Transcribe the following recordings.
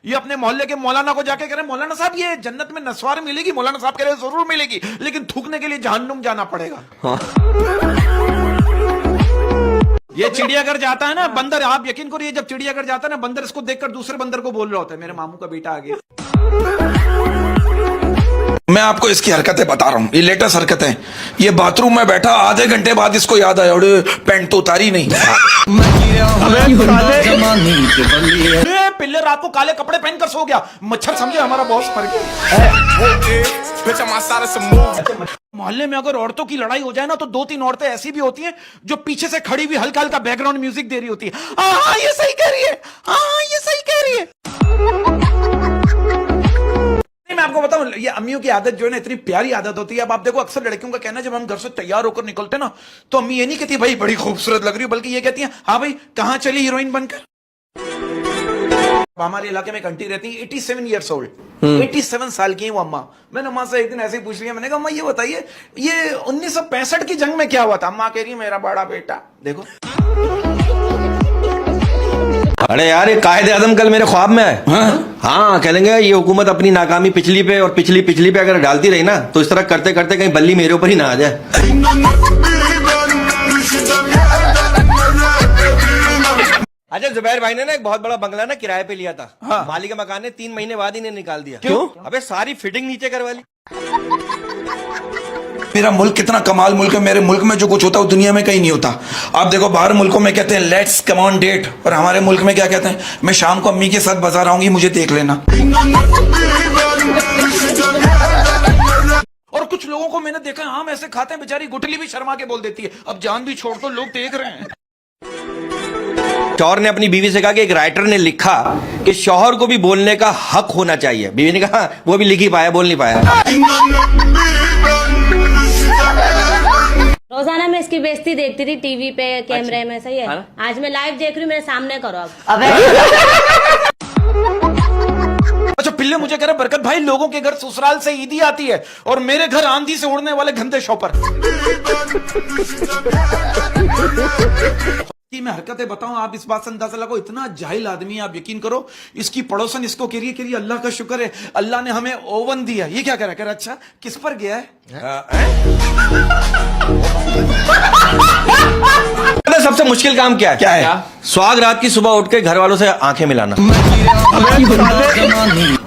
ये अपने मोहल्ले के मौलाना को जाके कह रहे मौलाना साहब ये जन्नत में नस्वार मिलेगी। मौलाना साहब कह रहे जरूर मिलेगी, लेकिन थूकने के लिए जहन्नुम जाना पड़ेगा। हाँ। ये चिड़ियाघर जाता है ना बंदर, आप यकीन करिए जब चिड़ियाघर जाता है ना बंदर, इसको देखकर दूसरे बंदर को बोल रहा होता है मेरे मामू का बेटा आ गया। मैं आपको इसकी हरकतें बता रहा हूँ, ये लेटेस्ट हरकतें। ये बाथरूम में बैठा, आधे घंटे बाद इसको याद आया और पैंट तो उतारी नहीं। पिल्ले रात को काले कपड़े पहनकर सो गया, मच्छर समझे हमारा बॉस मर गया। मोहल्ले में अगर औरतों की लड़ाई हो जाए ना तो 2-3 औरतें ऐसी भी होती हैं जो पीछे से खड़ी हुई हल्का हल्का बैकग्राउंड म्यूजिक दे रही होती है। हाँ ये सही कह रही है, हाँ ये सही कह रही है। मैं आपको बताऊं, ये अम्मियों की आदत जो है ना इतनी प्यारी आदत होती है। अब आप देखो अक्सर लड़कियों का कहना है जब हम घर से तैयार होकर निकलते ना तो अम्मी ये नहीं कहती भाई बड़ी खूबसूरत लग रही हो, बल्कि ये कहती हैं हाँ भाई कहां चली हीरोइन बनकर। हमारे इलाके में एक आंटी रहती है 87 ईयर्स ओल्ड, 87 साल की है वो अम्मा। मैंने अम्मा से एक दिन ऐसे ही पूछ लिया, मैंने कहा अम्मा ये बताइए ये 1965 की जंग में क्या हुआ था। अम्मा कह रही मेरा बड़ा बेटा देखो। अरे यार ये कायदे आजम कल मेरे ख्वाब में है। हाँ कहेंगे ये हुकूमत अपनी नाकामी पिछली पे और पिछली पिछली पे अगर डालती रही ना तो इस तरह करते करते कहीं बल्ली मेरे ऊपर ही ना आ जाए। अच्छा जुबैर भाई ने ना एक बहुत बड़ा बंगला ना किराए पे लिया था। हाँ। मालिक मकान ने 3 महीने बाद इन्हें निकाल दिया। क्यों? अबे सारी फिटिंग नीचे करवा ली। मेरा मुल्क कितना कमाल मुल्क है, मेरे मुल्क में जो कुछ होता है वो दुनिया में कहीं नहीं होता। आप देखो बाहर मुल्कों में कहते हैं लेट्स कम ऑन डेट, और हमारे मुल्क में क्या कहते हैं मैं शाम को अम्मी के साथ बाजार आऊंगी मुझे देख लेना। और कुछ लोगों को मैंने देखा हम ऐसे खाते हैं बेचारी गुठली भी शर्मा के बोल देती है अब जान भी छोड़ तो लोग देख रहे हैं। शौहर ने अपनी बीवी से कहा कि एक राइटर ने लिखा कि शौहर को भी बोलने का हक होना चाहिए। बीवी ने कहा वो भी लिख ही पाया, बोल नहीं पाया। रोजाना मैं इसकी बेइज्जती देखती थी टीवी पे कैमरे में, सही है। आज मैं लाइव देख रही हूँ, मेरे सामने करो अब। अच्छा पिल्ले मुझे कह रहे बरकत भाई लोगों के घर ससुराल से ईदी आती है और मेरे घर आंधी से उड़ने वाले गंदे शॉपर। मैं हरकतें बताऊं आप इस बात से अंदाजा लगाओ, इतना जाहिल आदमी है आप यकीन करो। इसकी पड़ोसन इसको कह रही है अल्लाह का शुक्र है अल्लाह ने हमें ओवन दिया। ये क्या कह रहा है? अच्छा किस पर गया है? सबसे मुश्किल काम क्या है? क्या है? सुहाग रात की सुबह उठ के घर वालों से आंखें मिलाना।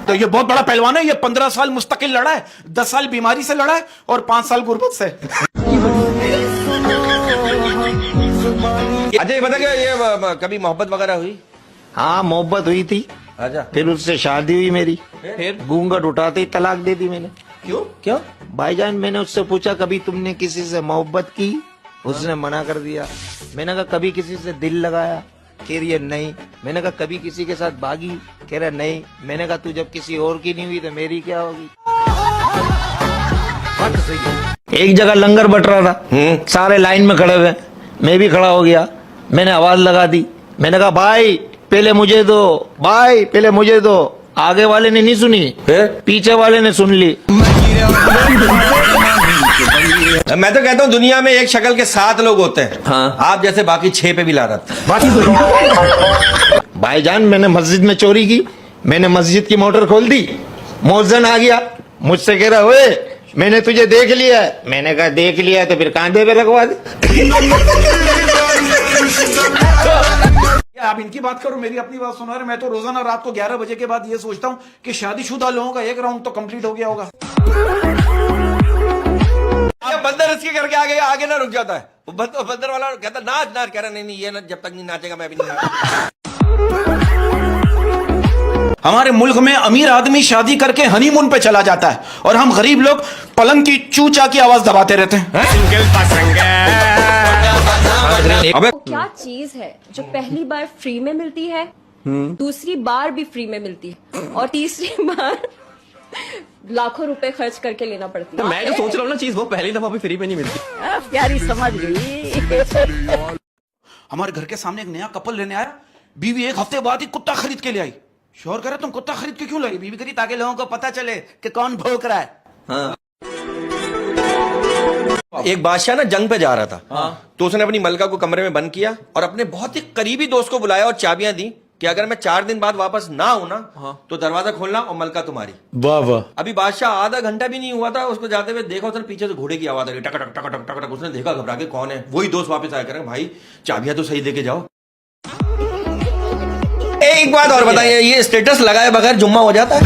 तो ये बहुत बड़ा पहलवान है, ये 15 साल मुस्तकिल लड़ा है, 10 साल बीमारी से लड़ा है और 5 साल गुर्बत से। अच्छा ये बता ये कभी मोहब्बत वगैरह हुई? हाँ मोहब्बत हुई थी। अच्छा फिर उससे शादी हुई मेरी, फिर घूंघट उठाते ही तलाक दे दी मैंने। क्यों? क्यों? भाईजान मैंने उससे पूछा कभी तुमने किसी से मोहब्बत की? उसने मना कर दिया। मैंने कहा कभी किसी से दिल लगाया? कह रही है नहीं। मैंने कहा कभी किसी के साथ भागी? कह रहा नहीं। मैंने कहा तू जब किसी और की नहीं हुई तो मेरी क्या होगी? एक जगह लंगर बट रहा था, सारे लाइन में खड़े हुए, मैं भी खड़ा हो गया। मैंने आवाज लगा दी, मैंने कहा भाई पहले मुझे दो, भाई पहले मुझे दो। आगे वाले ने नहीं सुनी, पीछे वाले ने सुन ली। मैं तो कहता हूँ दुनिया में एक शक्ल के 7 लोग होते हैं। हाँ। आप जैसे बाकी 6 पे भी ला रहा था। भाईजान मैंने मस्जिद में चोरी की, मैंने मस्जिद की मोटर खोल दी, मुअज्जिन आ गया, मुझसे कह रहा ओए मैंने तुझे देख लिया है। मैंने कहा देख लिया है तो फिर कांधे पे रखवा दे। आप इनकी बात करो मेरी अपनी बात सुना रहे। मैं तो रोजाना रात को 11 बजे के बाद ये सोचता हूँ कि शादीशुदा लोगों का एक राउंड तो कंप्लीट हो गया होगा। बंदर इसके करके आगे ना रुक जाता है। बंदर वाला कहता नाच नाच, कह रहा नहीं ये ना जब तक नहीं नाचेगा मैं भी नहीं नाचूंगा। हमारे मुल्क में अमीर आदमी शादी करके हनीमून पे चला जाता है और हम गरीब लोग पलंग की चूचा की आवाज दबाते रहते हैं। अबे क्या चीज है जो पहली बार फ्री में मिलती है, दूसरी बार भी फ्री में मिलती है और तीसरी बार लाखों रुपए खर्च करके लेना पड़ती है? तो मैं जो सोच रहा हूँ ना चीज वो पहली दफा भी फ्री में नहीं मिलती। प्यारी समझ गई। हमारे घर के सामने एक नया कपल लेने आया, बीवी एक हफ्ते बाद ही कुत्ता खरीद के ले आई। शोर करे तुम कुत्ता खरीद के क्यों लाई? बीवी करी ताकि लोगों को पता चले कि कौन भौंक रहा है। हाँ। एक बादशाह ना जंग पे जा रहा था। हाँ। तो उसने अपनी मलका को कमरे में बंद किया और अपने बहुत ही करीबी दोस्त को बुलाया और चाबियां दी कि अगर मैं 4 दिन बाद वापस ना हूं ना तो दरवाजा खोलना और मलका तुम्हारी। वाह वाह। अभी बादशाह आधा घंटा भी नहीं हुआ था, उसको जाते हुए देखा, उसने पीछे से घोड़े की आवाज आ रही, टक टक टक टक टक टक। उसने देखा, घबरा के, कौन है? वही दोस्त वापस आया करें, भाई चाबियां तो सही देके जाओ। एक बात और बताइए, ये स्टेटस लगाए बगैर जुम्मा हो जाता है?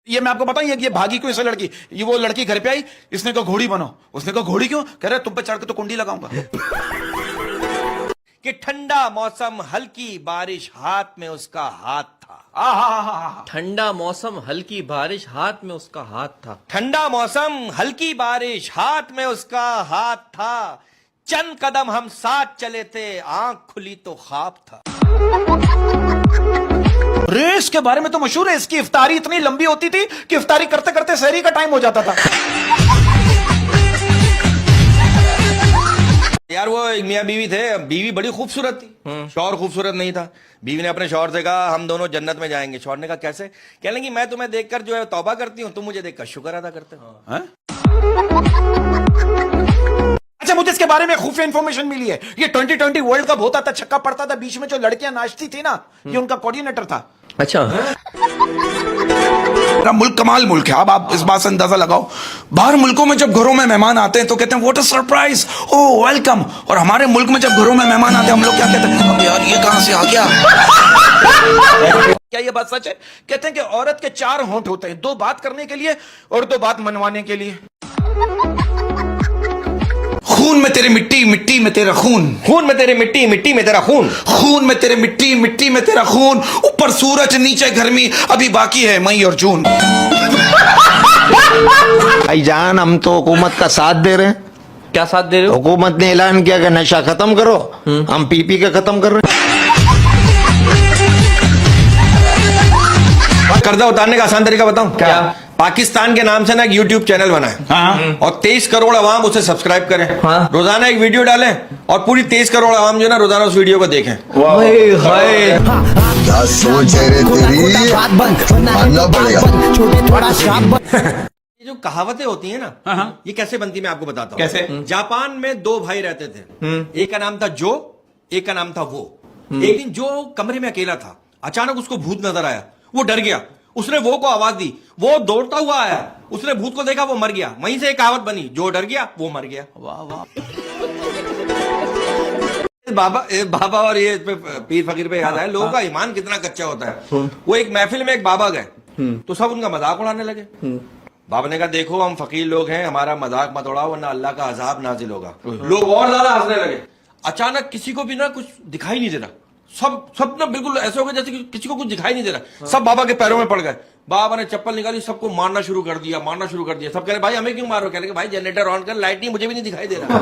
ये मैं आपको बताऊं, ये भागी क्यों? इसे लड़की, ये वो लड़की घर पे आई, इसने कहा घोड़ी बनो। उसने कहा घोड़ी क्यों? कह रहे तुम पे चढ़ के तो कुंडी लगाऊंगा। कि ठंडा मौसम, हल्की बारिश, हाथ में उसका हाथ था। ठंडा मौसम, हल्की बारिश, हाथ में उसका हाथ था। ठंडा मौसम, हल्की बारिश, हाथ में उसका हाथ था। चंद कदम हम साथ चले थे, आंख खुली तो ख्वाब था। रेस के बारे में तो मशहूर है, इसकी इफ्तारी इतनी लंबी होती थी कि इफ्तारी करते करते सहरी का टाइम हो जाता था। यार वो एक मियाँ बीवी थे, बीवी बड़ी खूबसूरत थी, शौहर खूबसूरत नहीं था। बीवी ने अपने शौहर से कहा हम दोनों जन्नत में जाएंगे। शौहर ने कहा कैसे? कह लेंगी मैं तुम्हें देखकर जो है तौबा करती हूँ, तुम मुझे देखकर शुक्र अदा करते हो। अच्छा, मुझे इसके बारे में खुफिया इंफॉर्मेशन मिली है। ये 2020 वर्ल्ड कप होता था, छक्का पड़ता था, बीच में जो लड़कियां नाचती थी ना, ये उनका कोऑर्डिनेटर था। अच्छा। मेरा मुल्क कमाल मुल्क है। अब आप इस बात से अंदाजा लगाओ, बाहर मुल्कों में जब घरों में मेहमान आते हैं तो कहते हैं what a surprise, oh welcome. और हमारे मुल्क में जब घरों में मेहमान आते हैं, हम लोग क्या कहते हैं? अब यार ये कहां से आ गया? क्या ये बात सच है? कहते हैं कि औरत के 4 होंठ होते हैं, 2 बात करने के लिए और 2 बात मनवाने के लिए। खून में तेरी मिट्टी, मिट्टी में तेरा खून। खून में तेरी मिट्टी, मिट्टी में तेरा खून। खून में तेरे मिट्टी, मिट्टी में तेरा खून। ऊपर सूरज, नीचे गर्मी, अभी बाकी है मई और जून। भाईजान हम तो हुकूमत का साथ दे रहे हैं। क्या साथ दे रहे हो? हुकूमत ने ऐलान किया कि नशा खत्म करो, हम पी पी के खत्म कर रहे हैं। कर्जा उतारने का आसान तरीका बताऊं? क्या? पाकिस्तान के नाम से ना एक यूट्यूब चैनल बनाए और 23 करोड़ अवाम उसे सब्सक्राइब करें। हाँ। रोजाना एक वीडियो डालें और पूरी 23 करोड़ अवाम जो है ना रोजाना उस वीडियो को देखें। क्या सोच है रे तेरी, मानना पड़ेगा। ये जो कहावतें होती है ना, ये कैसे बनती है मैं आपको बताता हूँ। कैसे? जापान में 2 भाई रहते थे, एक का नाम था जो, एक का नाम था वो। एक दिन जो कमरे में अकेला था, अचानक उसको भूत नजर आया, वो डर गया, उसने वो को आवाज दी, वो दौड़ता हुआ आया, उसने भूत को देखा, वो मर गया। वहीं से एक कहावत बनी, जो डर गया वो मर गया। वाह वाह। बाबा और ये पीर फकीर पे याद आया, लोगों का ईमान कितना कच्चा होता है। वो एक महफिल में एक बाबा गए तो सब उनका मजाक उड़ाने लगे। बाबा ने कहा देखो हम फकीर लोग हैं, हमारा मजाक मत उड़ाओ वरना अल्लाह का अजाब नाजिल होगा। लोग और ज्यादा हंसने लगे। अचानक किसी को भी ना कुछ दिखाई नहीं दे रहा, सब ना बिल्कुल ऐसे हो गए जैसे कि किसी को कुछ दिखाई नहीं दे रहा। सब बाबा के पैरों में पड़ गए। बाबा ने चप्पल निकाली, सबको मारना शुरू कर दिया। सब कह रहे भाई हमें क्यों मारो? कह रहे भाई जनरेटर ऑन कर, लाइट नहीं, मुझे भी नहीं दिखाई दे रहा।